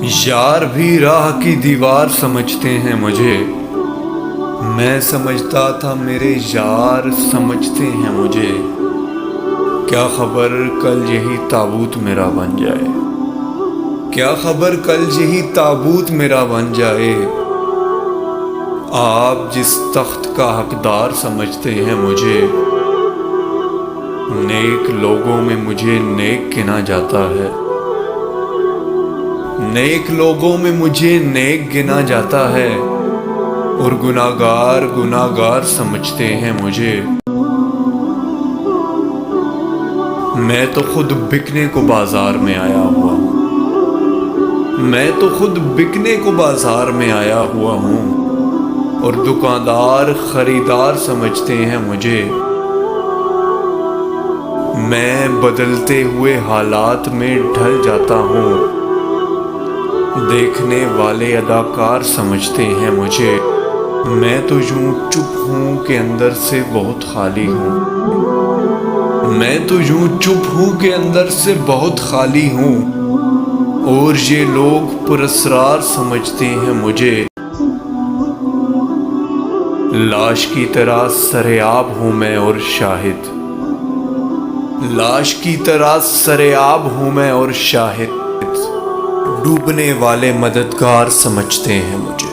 یار بھی راہ کی دیوار سمجھتے ہیں مجھے، میں سمجھتا تھا میرے یار سمجھتے ہیں مجھے۔ کیا خبر کل یہی تابوت میرا بن جائے، کیا خبر کل یہی تابوت میرا بن جائے۔ آپ جس تخت کا حقدار سمجھتے ہیں مجھے، نیک لوگوں میں مجھے نیک گنا جاتا ہے، نیک لوگوں میں مجھے نیک گنا جاتا ہے، اور گناہگار سمجھتے ہیں مجھے۔ میں تو خود بکنے کو بازار میں آیا ہوا ہوں، میں تو خود بکنے کو بازار میں آیا ہوا ہوں، اور دکاندار خریدار سمجھتے ہیں مجھے۔ میں بدلتے ہوئے حالات میں ڈھل جاتا ہوں، دیکھنے والے اداکار سمجھتے ہیں مجھے۔ میں تو یوں چپ ہوں کہ اندر سے بہت خالی ہوں، میں تو یوں چپ ہوں کہ اندر سے بہت خالی ہوں، اور یہ لوگ پراسرار سمجھتے ہیں مجھے۔ لاش کی طرح سرعاب ہوں میں اور شاہد، لاش کی طرح سرعاب ہوں میں اور شاہد، ڈوبنے والے مددگار سمجھتے ہیں مجھے۔